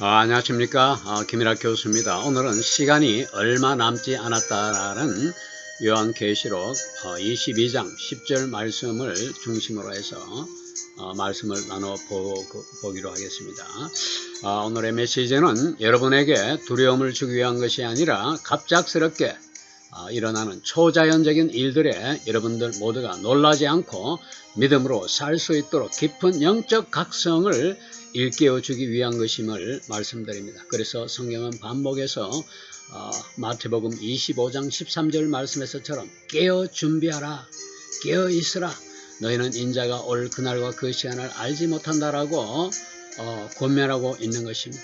안녕하십니까. 김일학 교수입니다. 오늘은 시간이 얼마 남지 않았다라는 요한계시록 22장 10절 말씀을 중심으로 해서 말씀을 나눠보기로 하겠습니다. 오늘의 메시지는 여러분에게 두려움을 주기 위한 것이 아니라 갑작스럽게 일어나는 초자연적인 일들에 여러분들 모두가 놀라지 않고 믿음으로 살 수 있도록 깊은 영적 각성을 일깨워주기 위한 것임을 말씀드립니다. 그래서 성경은 반복해서 마태복음 25장 13절 말씀에서처럼 깨어 준비하라, 깨어 있으라, 너희는 인자가 올 그날과 그 시간을 알지 못한다라고 권면하고 있는 것입니다.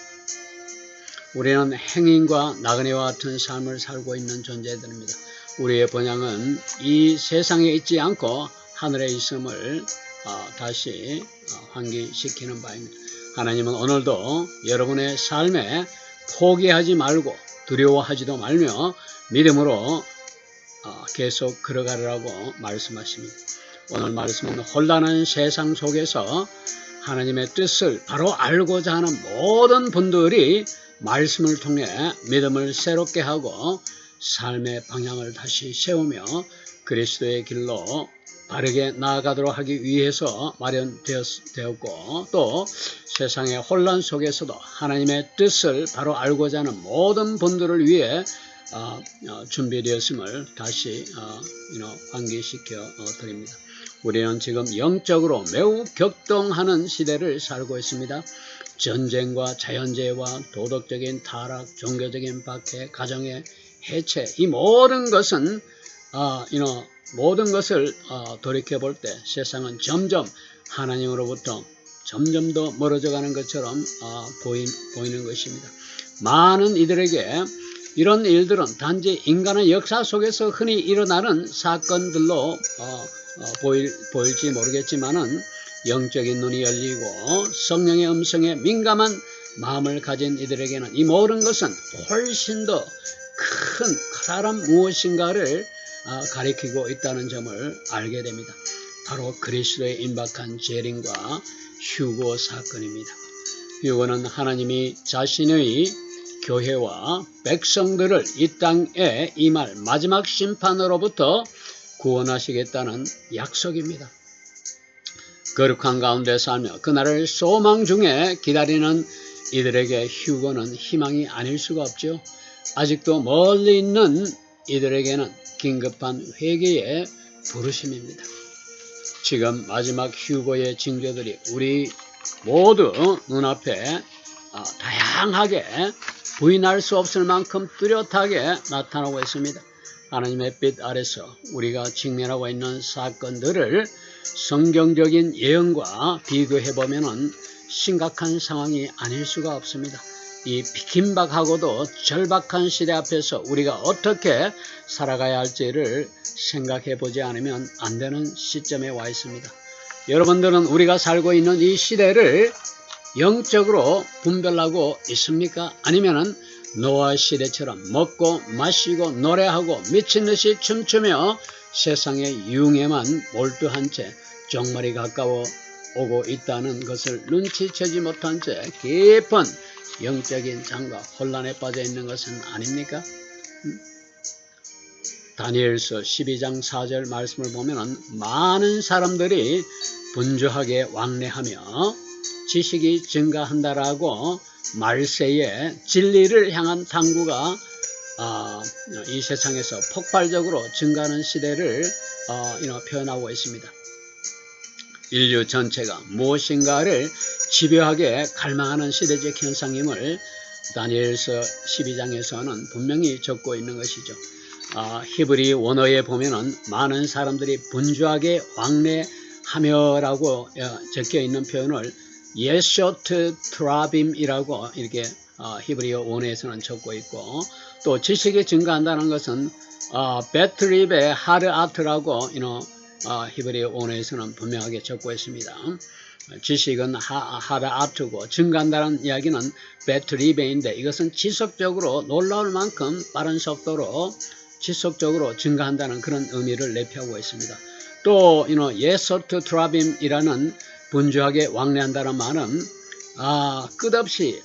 우리는 행인과 나그네와 같은 삶을 살고 있는 존재들입니다. 우리의 본향은 이 세상에 있지 않고 하늘에 있음을 다시 환기시키는 바입니다. 하나님은 오늘도 여러분의 삶에 포기하지 말고 두려워하지도 말며 믿음으로 계속 걸어가라고 말씀하십니다. 오늘 말씀은 혼란한 세상 속에서 하나님의 뜻을 바로 알고자 하는 모든 분들이 말씀을 통해 믿음을 새롭게 하고 삶의 방향을 다시 세우며 그리스도의 길로 바르게 나아가도록 하기 위해서 마련되었고 또 세상의 혼란 속에서도 하나님의 뜻을 바로 알고자 하는 모든 분들을 위해 준비되었음을 다시 환기시켜 드립니다. 우리는 지금 영적으로 매우 격동하는 시대를 살고 있습니다. 전쟁과 자연재해와 도덕적인 타락, 종교적인 박해, 가정의 해체, 이 모든 것은 모든 것을 돌이켜볼 때 세상은 점점 하나님으로부터 점점 더 멀어져 가는 것처럼 보이는 것입니다. 많은 이들에게 이런 일들은 단지 인간의 역사 속에서 흔히 일어나는 사건들로 보일지 모르겠지만은 영적인 눈이 열리고 성령의 음성에 민감한 마음을 가진 이들에게는 이 모든 것은 훨씬 더 큰 커다란 무엇인가를 가리키고 있다는 점을 알게 됩니다. 바로 그리스도에 임박한 재림과 휴거 사건입니다. 휴거는 하나님이 자신의 교회와 백성들을 이 땅에 임할 마지막 심판으로부터 구원하시겠다는 약속입니다. 거룩한 가운데 살며 그날을 소망 중에 기다리는 이들에게 휴거는 희망이 아닐 수가 없죠. 아직도 멀리 있는 이들에게는 긴급한 회개의 부르심입니다. 지금 마지막 휴거의 징조들이 우리 모두 눈앞에 다양하게 부인할 수 없을 만큼 뚜렷하게 나타나고 있습니다. 하나님의 빛 아래서 우리가 직면하고 있는 사건들을 성경적인 예언과 비교해보면 심각한 상황이 아닐 수가 없습니다. 이 긴박하고도 절박한 시대 앞에서 우리가 어떻게 살아가야 할지를 생각해 보지 않으면 안 되는 시점에 와 있습니다. 여러분들은 우리가 살고 있는 이 시대를 영적으로 분별하고 있습니까? 아니면은 노아 시대처럼 먹고 마시고 노래하고 미친 듯이 춤추며 세상의 유흥에만 몰두한 채 종말이 가까워 오고 있다는 것을 눈치채지 못한 채 깊은 영적인 장과 혼란에 빠져 있는 것은 아닙니까? 다니엘서 12장 4절 말씀을 보면 많은 사람들이 분주하게 왕래하며 지식이 증가한다라고 말세에 진리를 향한 탐구가 이 세상에서 폭발적으로 증가하는 시대를 표현하고 있습니다. 인류 전체가 무엇인가를 집요하게 갈망하는 시대적 현상임을 다니엘서 12장에서는 분명히 적고 있는 것이죠. 히브리 원어에 보면은 많은 사람들이 분주하게 왕래하며라고 적혀 있는 표현을 예쇼트 트라빔이라고 이렇게 히브리어 원어에서는 적고 있고 또 지식이 증가한다는 것은 베트립의 하르아트라고 히브리어 원어에서는 분명하게 적고 있습니다. 지식은 하르아트고 증가한다는 이야기는 베트리베인데 이것은 지속적으로 놀라울 만큼 빠른 속도로 지속적으로 증가한다는 그런 의미를 내포하고 있습니다. 또 예소트 트라빔이라는 분주하게 왕래한다는 말은 끝없이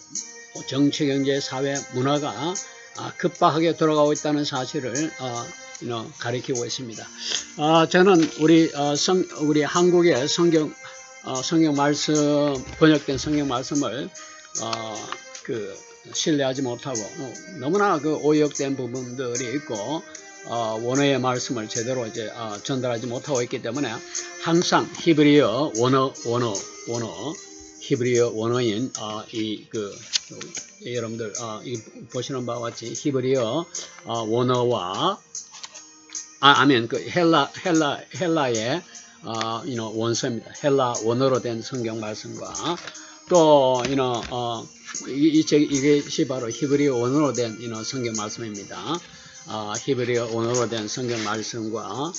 정치, 경제, 사회, 문화가 급박하게 돌아가고 있다는 사실을 가리키고 있습니다. 저는 우리 한국의 성경 말씀, 번역된 성경 말씀을 신뢰하지 못하고 너무나 오역된 부분들이 있고 원어의 말씀을 제대로 전달하지 못하고 있기 때문에 항상 히브리어 히브리어 원어인 여러분들 보시는 바와 같이 히브리어 원어와 헬라의 원서입니다. 헬라 원어로 된 성경 말씀과 또 이것이 바로 히브리어 원어로 된 성경 말씀입니다. 히브리어 원어로 된 성경 말씀과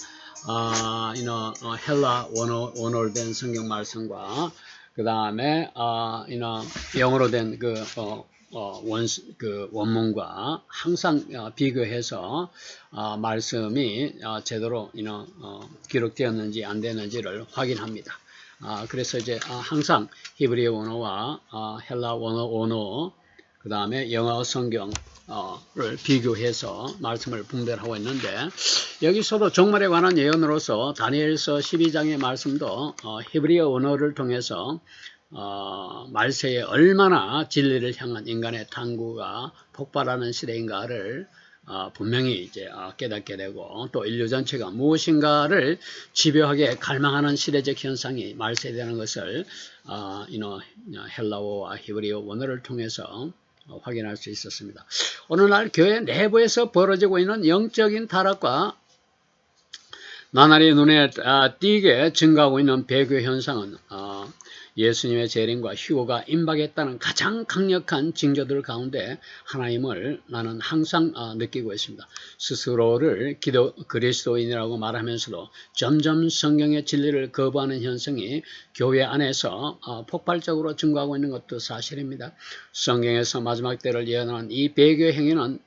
헬라 원어로 된 성경 말씀과 그 다음에 영어로 된 원문과 항상 비교해서 말씀이 제대로 기록되었는지 안 되는지를 확인합니다. 그래서 항상 히브리어 원어와 헬라 원어 그 다음에 영어 성경을 비교해서 말씀을 분별하고 있는데, 여기서도 종말에 관한 예언으로서 다니엘서 12장의 말씀도 히브리어 원어를 통해서 말세에 얼마나 진리를 향한 인간의 탐구가 폭발하는 시대인가를 분명히 깨닫게 되고, 또 인류 전체가 무엇인가를 집요하게 갈망하는 시대적 현상이 말세되는 것을 헬라어와 히브리어 원어를 통해서 확인할 수 있었습니다. 오늘날 교회 내부에서 벌어지고 있는 영적인 타락과 나날이 눈에 띄게 증가하고 있는 배교 현상은 예수님의 재림과 휴거가 임박했다는 가장 강력한 징조들 가운데 하나임을 나는 항상 느끼고 있습니다. 스스로를 그리스도인이라고 말하면서도 점점 성경의 진리를 거부하는 현상이 교회 안에서 폭발적으로 증가하고 있는 것도 사실입니다. 성경에서 마지막 때를 예언하는 이 배교 행위는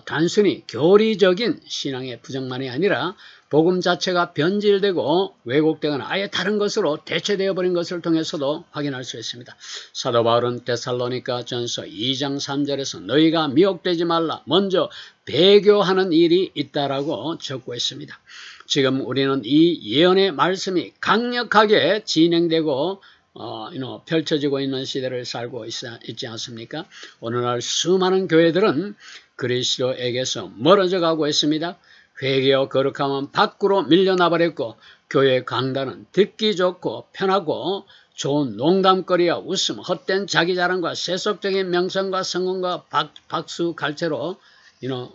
단순히 교리적인 신앙의 부정만이 아니라 복음 자체가 변질되고 왜곡되거나 아예 다른 것으로 대체되어 버린 것을 통해서도 확인할 수 있습니다. 사도 바울은 데살로니가 전서 2장 3절에서 너희가 미혹되지 말라, 먼저 배교하는 일이 있다라고 적고 있습니다. 지금 우리는 이 예언의 말씀이 강력하게 진행되고 펼쳐지고 있는 시대를 살고 있지 않습니까? 오늘날 수많은 교회들은 그리스도에게서 멀어져 가고 있습니다. 회개와 거룩함은 밖으로 밀려나버렸고, 교회 강단은 듣기 좋고 편하고 좋은 농담거리와 웃음, 헛된 자기 자랑과 세속적인 명성과 성공과 박수 갈채로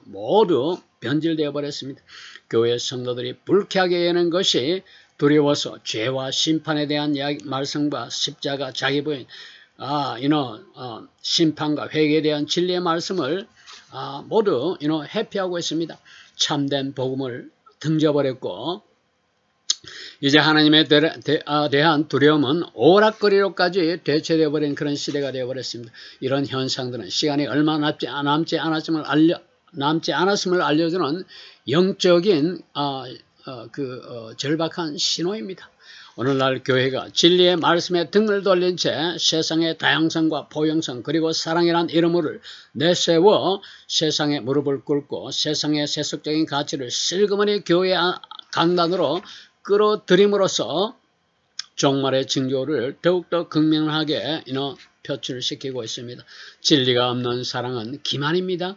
모두 변질되어 버렸습니다. 교회 성도들이 불쾌하게 여는 것이 두려워서 죄와 심판에 대한 말씀과 십자가, 자기 부인, 심판과 회개에 대한 진리의 말씀을 모두 회피하고 있습니다. 참된 복음을 등져버렸고, 이제 하나님에 대한 두려움은 오락거리로까지 대체되어 버린 그런 시대가 되어버렸습니다. 이런 현상들은 시간이 얼마 남지 않았음을 알려주는 영적인 절박한 신호입니다. 오늘날 교회가 진리의 말씀에 등을 돌린 채 세상의 다양성과 포용성 그리고 사랑이란 이름을 내세워 세상에 무릎을 꿇고 세상의 세속적인 가치를 슬그머니 교회 강단으로 끌어들임으로써 종말의 징조를 더욱더 극명하게 표출시키고 있습니다. 진리가 없는 사랑은 기만입니다.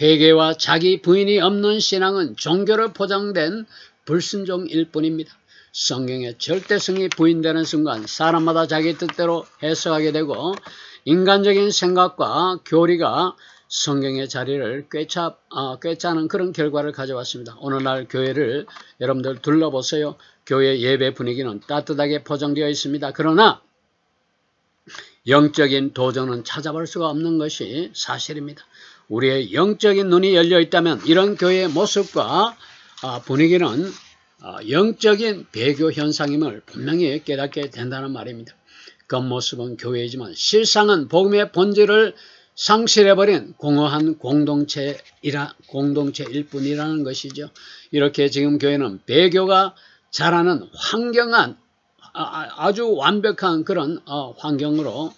회개와 자기 부인이 없는 신앙은 종교로 포장된 불순종일 뿐입니다. 성경의 절대성이 부인되는 순간 사람마다 자기 뜻대로 해석하게 되고, 인간적인 생각과 교리가 성경의 자리를 꿰차는 그런 결과를 가져왔습니다. 오늘날 교회를 여러분들 둘러보세요. 교회 예배 분위기는 따뜻하게 포장되어 있습니다. 그러나 영적인 도전은 찾아볼 수가 없는 것이 사실입니다. 우리의 영적인 눈이 열려 있다면 이런 교회의 모습과 분위기는 영적인 배교 현상임을 분명히 깨닫게 된다는 말입니다. 겉모습은 교회이지만 실상은 복음의 본질을 상실해버린 공허한 공동체일 뿐이라는 것이죠. 이렇게 지금 교회는 배교가 자라는 아주 완벽한 그런 환경으로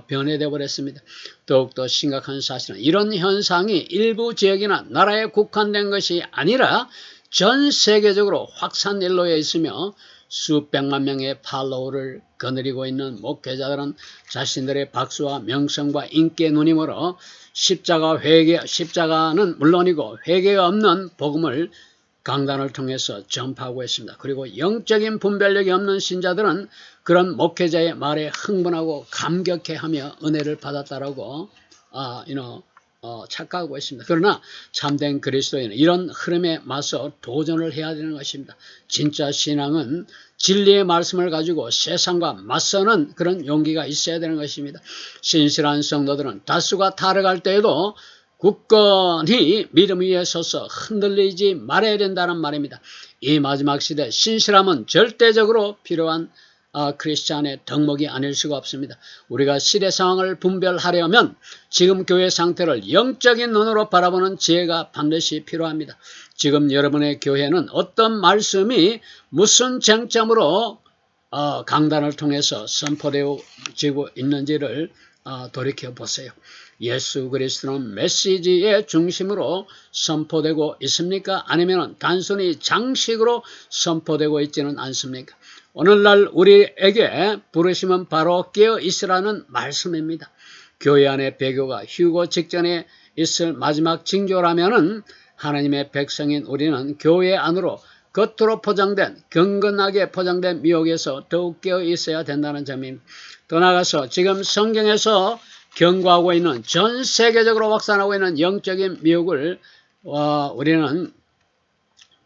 변해되어 버렸습니다. 더욱더 심각한 사실은 이런 현상이 일부 지역이나 나라에 국한된 것이 아니라 전 세계적으로 확산일로에 있으며 수백만 명의 팔로워를 거느리고 있는 목회자들은 자신들의 박수와 명성과 인기에 눈이 멀어 십자가는 물론이고 회개가 없는 복음을 강단을 통해서 전파하고 있습니다. 그리고 영적인 분별력이 없는 신자들은 그런 목회자의 말에 흥분하고 감격해하며 은혜를 받았다라고 착각하고 있습니다. 그러나 참된 그리스도인은 이런 흐름에 맞서 도전을 해야 되는 것입니다. 진짜 신앙은 진리의 말씀을 가지고 세상과 맞서는 그런 용기가 있어야 되는 것입니다. 신실한 성도들은 다수가 타락할 때에도 굳건히 믿음 위에 서서 흔들리지 말아야 된다는 말입니다. 이 마지막 시대 신실함은 절대적으로 필요한 크리스찬의 덕목이 아닐 수가 없습니다. 우리가 시대 상황을 분별하려면 지금 교회 상태를 영적인 눈으로 바라보는 지혜가 반드시 필요합니다. 지금 여러분의 교회는 어떤 말씀이 무슨 쟁점으로 강단을 통해서 선포되어지고 있는지를 돌이켜보세요. 예수 그리스도는 메시지의 중심으로 선포되고 있습니까? 아니면 단순히 장식으로 선포되고 있지는 않습니까? 오늘날 우리에게 부르심은 바로 깨어 있으라는 말씀입니다. 교회 안의 배교가 휴고 직전에 있을 마지막 징조라면은 하나님의 백성인 우리는 교회 안으로 겉으로 포장된 경건하게 포장된 미혹에서 더욱 깨어 있어야 된다는 점입니다. 더 나아가서 지금 성경에서 경고하고 있는 전 세계적으로 확산하고 있는 영적인 미혹을 우리는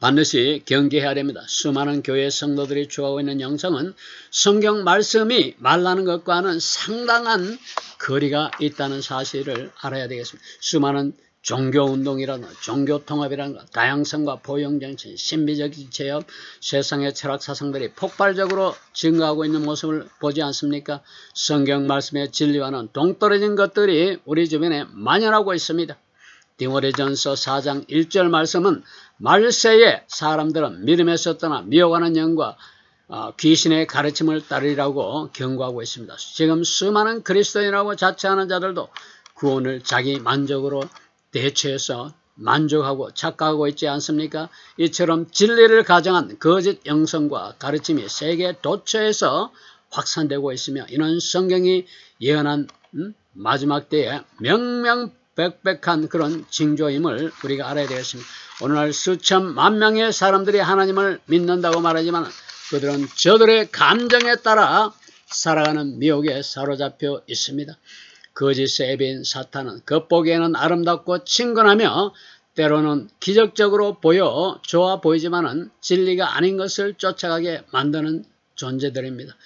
반드시 경계해야 됩니다. 수많은 교회 성도들이 추구하고 있는 영성은 성경 말씀이 말하는 것과는 상당한 거리가 있다는 사실을 알아야 되겠습니다. 수많은 종교운동이라든가 종교통합이라든가 다양성과 포용정치, 신비적 체험, 세상의 철학 사상들이 폭발적으로 증가하고 있는 모습을 보지 않습니까? 성경 말씀의 진리와는 동떨어진 것들이 우리 주변에 만연하고 있습니다. 디모데전서 4장 1절 말씀은 말세에 사람들은 믿음에서 떠나 미혹하는 영과 귀신의 가르침을 따르리라고 경고하고 있습니다. 지금 수많은 그리스도인이라고 자처하는 자들도 구원을 자기 만족으로 대체해서 만족하고 착각하고 있지 않습니까? 이처럼 진리를 가정한 거짓 영성과 가르침이 세계 도처에서 확산되고 있으며 이는 성경이 예언한 마지막 때에 명명백백한 그런 징조임을 우리가 알아야 되겠습니다. 오늘날 수천만 명의 사람들이 하나님을 믿는다고 말하지만 그들은 저들의 감정에 따라 살아가는 미혹에 사로잡혀 있습니다. 거짓의 앱인 사탄은 겉보기에는 아름답고 친근하며 때로는 기적적으로 보여 좋아 보이지만은 진리가 아닌 것을 쫓아가게 만드는 존재들입니다.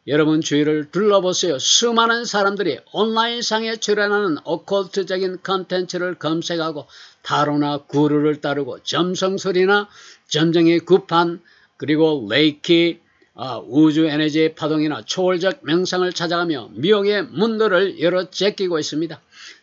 여러분 주위를 둘러보세요. 수많은 사람들이 온라인상에 출연하는 오컬트적인 컨텐츠를 검색하고 타로나 구루를 따르고 점성술이나 점쟁이 구판 그리고 레이키 우주 에너지의 파동이나 초월적 명상을 찾아가며 미혹의 문들을 열어 제끼고 있습니다.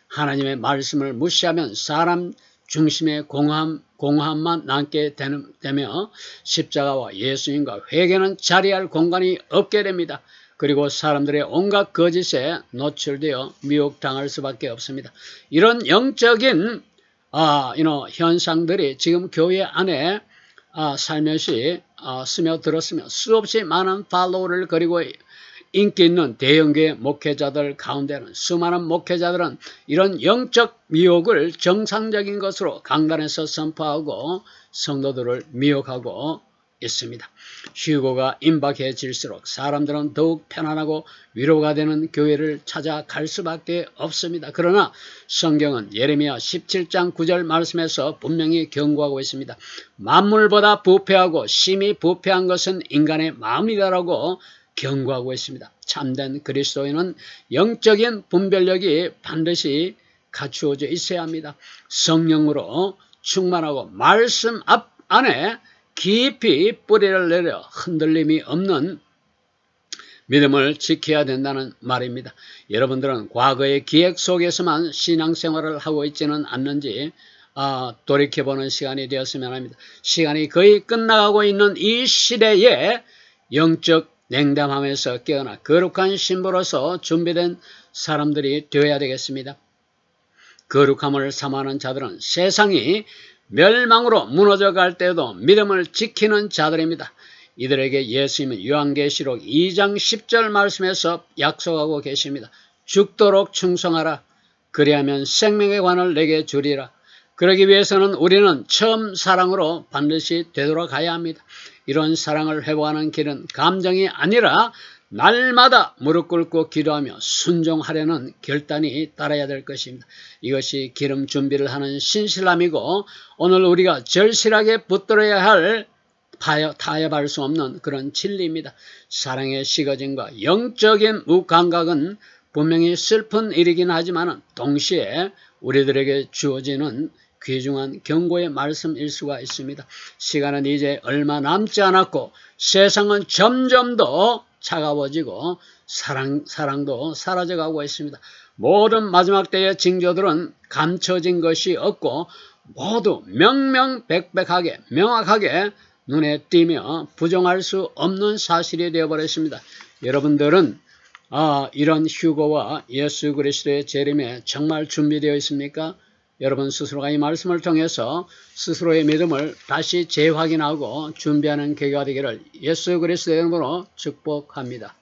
하나님의 말씀을 무시하면 사람 중심의 공허함만 남게 되며 십자가와 예수님과 회개는 자리할 공간이 없게 됩니다. 그리고 사람들의 온갖 거짓에 노출되어 미혹당할 수밖에 없습니다. 이런 영적인 현상들이 지금 교회 안에 살며시 스며들었으며 수없이 많은 팔로워를 그리고 인기 있는 대형교회 목회자들 가운데는 수많은 목회자들은 이런 영적 미혹을 정상적인 것으로 강단에서 선포하고 성도들을 미혹하고 있습니다. 휴고가 임박해질수록 사람들은 더욱 편안하고 위로가 되는 교회를 찾아갈 수밖에 없습니다. 그러나 성경은 예레미야 17장 9절 말씀에서 분명히 경고하고 있습니다. 만물보다 부패하고 심히 부패한 것은 인간의 마음이다라고 경고하고 있습니다. 참된 그리스도인은 영적인 분별력이 반드시 갖추어져 있어야 합니다. 성령으로 충만하고 말씀 안에 깊이 뿌리를 내려 흔들림이 없는 믿음을 지켜야 된다는 말입니다. 여러분들은 과거의 기획 속에서만 신앙생활을 하고 있지는 않는지 돌이켜보는 시간이 되었으면 합니다. 시간이 거의 끝나가고 있는 이 시대에 영적 냉담함에서 깨어나 거룩한 신부로서 준비된 사람들이 되어야 되겠습니다. 거룩함을 삼하는 자들은 세상이 멸망으로 무너져 갈 때에도 믿음을 지키는 자들입니다. 이들에게 예수님은 요한계시록 2장 10절 말씀에서 약속하고 계십니다. 죽도록 충성하라. 그리하면 생명의 관을 내게 주리라. 그러기 위해서는 우리는 처음 사랑으로 반드시 되돌아가야 합니다. 이런 사랑을 회복하는 길은 감정이 아니라 날마다 무릎 꿇고 기도하며 순종하려는 결단이 따라야 될 것입니다. 이것이 기름 준비를 하는 신실함이고 오늘 우리가 절실하게 붙들어야 할 타협할 수 없는 그런 진리입니다. 사랑의 식어짐과 영적인 무감각은 분명히 슬픈 일이긴 하지만 동시에 우리들에게 주어지는 귀중한 경고의 말씀일 수가 있습니다. 시간은 이제 얼마 남지 않았고 세상은 점점 더 차가워지고 사랑도 사라져가고 있습니다. 모든 마지막 때의 징조들은 감춰진 것이 없고 모두 명명백백하게 명확하게 눈에 띄며 부정할 수 없는 사실이 되어버렸습니다. 여러분들은 이런 휴거와 예수 그리스도의 재림에 정말 준비되어 있습니까? 여러분 스스로가 이 말씀을 통해서 스스로의 믿음을 다시 재확인하고 준비하는 계기가 되기를 예수 그리스도의 이름으로 축복합니다.